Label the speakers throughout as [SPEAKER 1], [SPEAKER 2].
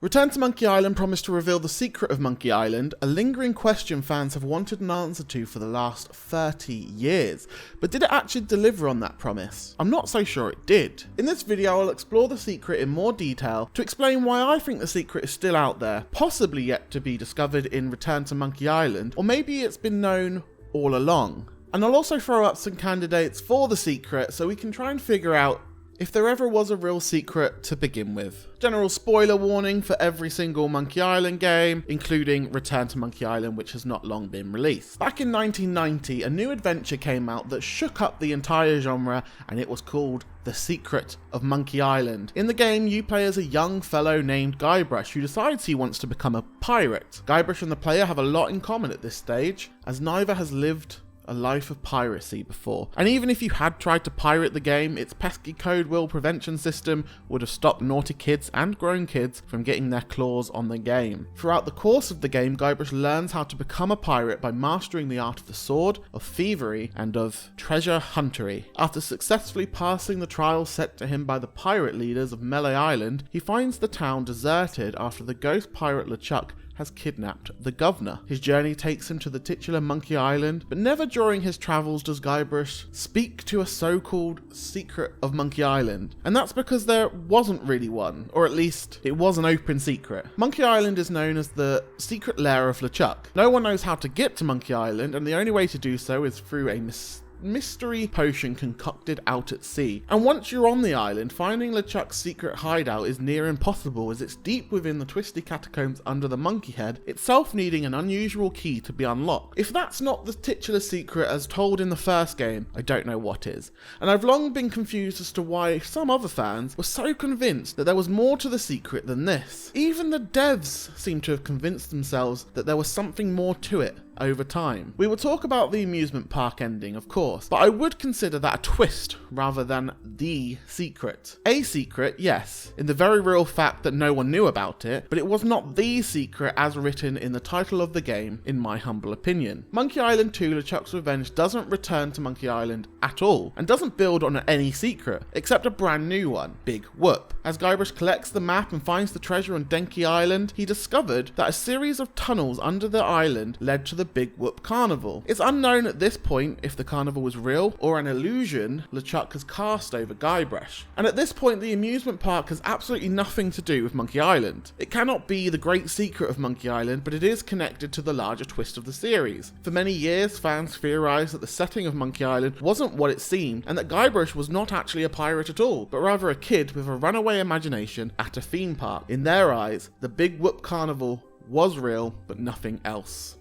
[SPEAKER 1] Return to Monkey Island promised to reveal the secret of Monkey Island, a lingering question fans have wanted an answer to for the last 30 years. But did it actually deliver on that promise? I'm not so sure it did. In this video I'll explore the secret in more detail to explain why I think the secret is still out there, possibly yet to be discovered in Return to Monkey Island, or maybe it's been known all along. And I'll also throw up some candidates for the secret so we can try and figure out if there ever was a real secret to begin with. General spoiler warning for every single Monkey Island game, including Return to Monkey Island, which has not long been released. Back in 1990, a new adventure came out that shook up the entire genre, and it was called The Secret of Monkey Island. In the game, you play as a young fellow named Guybrush who decides he wants to become a pirate. Guybrush and the player have a lot in common at this stage, as neither has lived a life of piracy before. And even if you had tried to pirate the game, its pesky code wheel prevention system would have stopped naughty kids and grown kids from getting their claws on the game. Throughout the course of the game, Guybrush learns how to become a pirate by mastering the art of the sword, of thievery, and of treasure huntery. After successfully passing the trials set to him by the pirate leaders of Melee Island, he finds the town deserted after the ghost pirate LeChuck has kidnapped the governor. His journey takes him to the titular Monkey Island, but never during his travels does Guybrush speak to a so-called secret of Monkey Island. And that's because there wasn't really one, or at least it was an open secret. Monkey Island is known as the secret lair of LeChuck. No one knows how to get to Monkey Island, and the only way to do so is through a mystery potion concocted out at sea. And once you're on the island, finding LeChuck's secret hideout is near impossible, as it's deep within the twisty catacombs under the monkey head, itself needing an unusual key to be unlocked. If that's not the titular secret as told in the first game, I don't know what is. And I've long been confused as to why some other fans were so convinced that there was more to the secret than this. Even the devs seem to have convinced themselves that there was something more to it over time. We will talk about the amusement park ending, of course, but I would consider that a twist rather than the secret. A secret, yes, in the very real fact that no one knew about it, but it was not the secret as written in the title of the game, in my humble opinion. Monkey Island 2 LeChuck's Revenge doesn't return to Monkey Island at all, and doesn't build on any secret, except a brand new one, Big Whoop. As Guybrush collects the map and finds the treasure on Denki Island, he discovered that a series of tunnels under the island led to the Big Whoop Carnival. It's unknown at this point if the carnival was real or an illusion LeChuck has cast over Guybrush. And at this point, the amusement park has absolutely nothing to do with Monkey Island. It cannot be the great secret of Monkey Island, but it is connected to the larger twist of the series. For many years, fans theorized that the setting of Monkey Island wasn't what it seemed, and that Guybrush was not actually a pirate at all, but rather a kid with a runaway imagination at a theme park. In their eyes, the Big Whoop Carnival was real, but nothing else.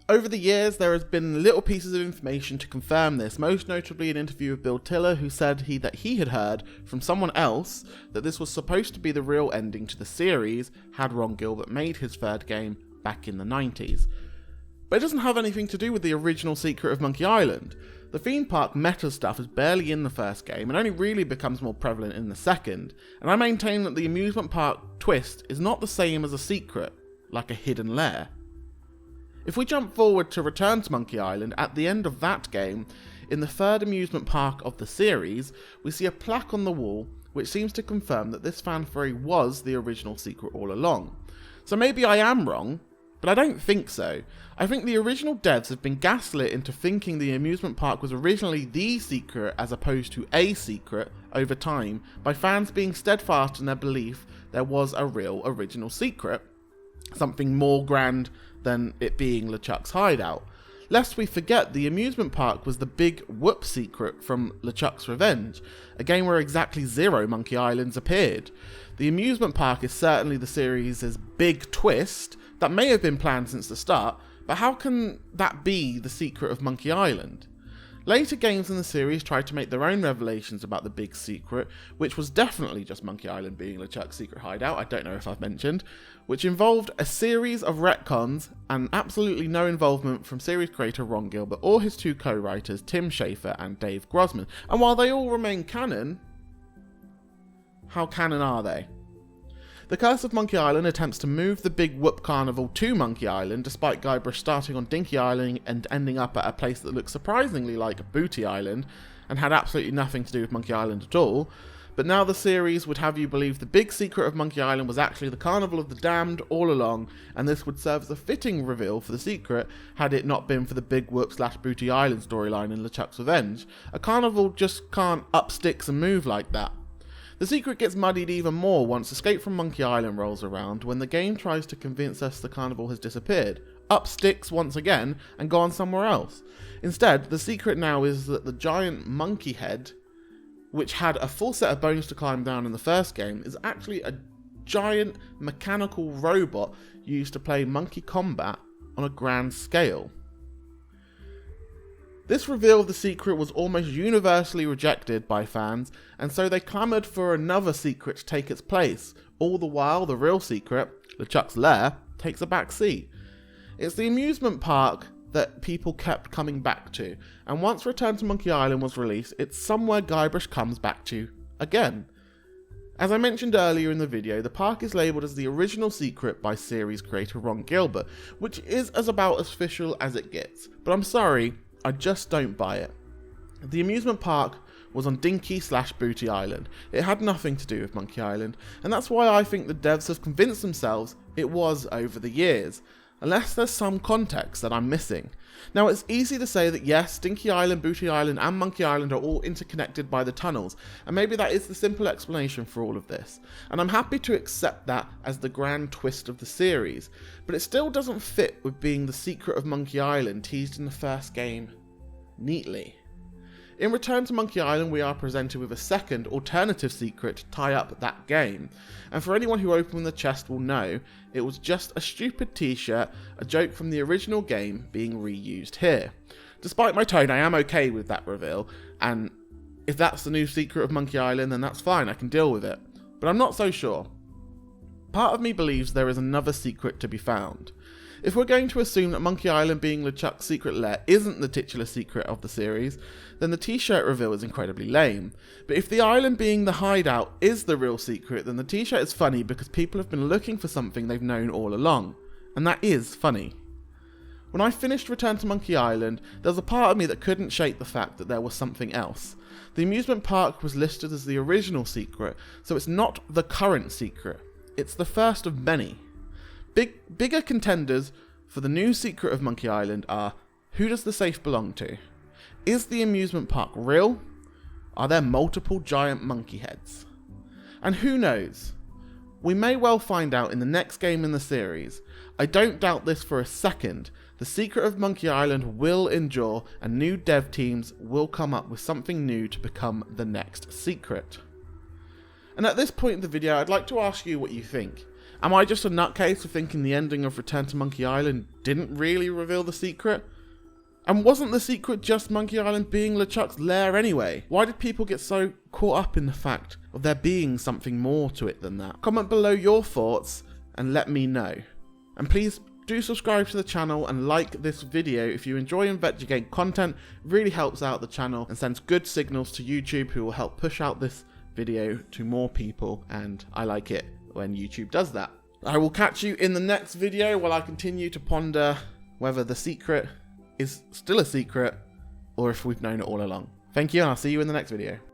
[SPEAKER 1] Over the years, there has been little pieces of information to confirm this, most notably an interview with Bill Tiller, who said that he had heard from someone else that this was supposed to be the real ending to the series had Ron Gilbert made his third game back in the 90s. But it doesn't have anything to do with the original secret of Monkey Island. The theme park meta stuff is barely in the first game and only really becomes more prevalent in the second, and I maintain that the amusement park twist is not the same as a secret, like a hidden lair. If we jump forward to Return to Monkey Island, at the end of that game, in the third amusement park of the series, we see a plaque on the wall which seems to confirm that this fan theory was the original secret all along. So maybe I am wrong, but I don't think so. I think the original devs have been gaslit into thinking the amusement park was originally the secret as opposed to a secret over time by fans being steadfast in their belief there was a real original secret, something more grand than it being LeChuck's hideout. Lest we forget, the amusement park was the Big Whoop secret from LeChuck's Revenge, a game where exactly 0 Monkey Islands appeared. The amusement park is certainly the series' big twist that may have been planned since the start, but how can that be the secret of Monkey Island? Later games in the series tried to make their own revelations about the big secret, which was definitely just Monkey Island being LeChuck's secret hideout, I don't know if I've mentioned, which involved a series of retcons and absolutely no involvement from series creator Ron Gilbert or his 2 co-writers Tim Schafer and Dave Grossman. And while they all remain canon, how canon are they? The Curse of Monkey Island attempts to move the Big Whoop Carnival to Monkey Island, despite Guybrush starting on Dinky Island and ending up at a place that looks surprisingly like Booty Island, and had absolutely nothing to do with Monkey Island at all. but now the series would have you believe the big secret of Monkey Island was actually the Carnival of the Damned all along, and this would serve as a fitting reveal for the secret had it not been for the Big Whoop/Booty Island storyline in LeChuck's Revenge. A carnival just can't up sticks and move like that. The secret gets muddied even more once Escape from Monkey Island rolls around, when the game tries to convince us the carnival has disappeared, up sticks once again, and gone somewhere else. Instead, the secret now is that the giant monkey head, which had a full set of bones to climb down in the first game, is actually a giant mechanical robot used to play monkey combat on a grand scale. This reveal of the secret was almost universally rejected by fans, and so they clamoured for another secret to take its place. All the while, the real secret, LeChuck's lair, takes a back seat. It's the amusement park that people kept coming back to, and once Return to Monkey Island was released, it's somewhere Guybrush comes back to again. As I mentioned earlier in the video, the park is labelled as the original secret by series creator Ron Gilbert, which is about as official as it gets, but I'm sorry, I just don't buy it. The amusement park was on Dinky/Booty Island. It had nothing to do with Monkey Island, and that's why I think the devs have convinced themselves it was over the years, unless there's some context that I'm missing. Now, it's easy to say that yes, Dinky Island, Booty Island and Monkey Island are all interconnected by the tunnels, and maybe that is the simple explanation for all of this, and I'm happy to accept that as the grand twist of the series, but it still doesn't fit with being the secret of Monkey Island teased in the first game neatly. In Return to Monkey Island, we are presented with a second, alternative secret to tie up that game, and for anyone who opened the chest will know, it was just a stupid t-shirt, a joke from the original game being reused here. Despite my tone, I am okay with that reveal, and if that's the new secret of Monkey Island, then that's fine, I can deal with it, but I'm not so sure. Part of me believes there is another secret to be found. If we're going to assume that Monkey Island being LeChuck's secret lair isn't the titular secret of the series, then the t-shirt reveal is incredibly lame. But if the island being the hideout is the real secret, then the t-shirt is funny because people have been looking for something they've known all along. And that is funny. When I finished Return to Monkey Island, there was a part of me that couldn't shake the fact that there was something else. The amusement park was listed as the original secret, so it's not the current secret. It's the first of many. Bigger contenders for the new secret of Monkey Island are: who does the safe belong to? Is the amusement park real? Are there multiple giant monkey heads? And who knows? We may well find out in the next game in the series. I don't doubt this for a second. The secret of Monkey Island will endure, and new dev teams will come up with something new to become the next secret. And at this point in the video, I'd like to ask you what you think. Am I just a nutcase for thinking the ending of Return to Monkey Island didn't really reveal the secret? And wasn't the secret just Monkey Island being LeChuck's lair anyway? Why did people get so caught up in the fact of there being something more to it than that? Comment below your thoughts and let me know. And please do subscribe to the channel and like this video if you enjoy Investigate content. It really helps out the channel and sends good signals to YouTube, who will help push out this video to more people, and I like it when YouTube does that. I will catch you in the next video while I continue to ponder whether the secret is still a secret or if we've known it all along. Thank you, and I'll see you in the next video.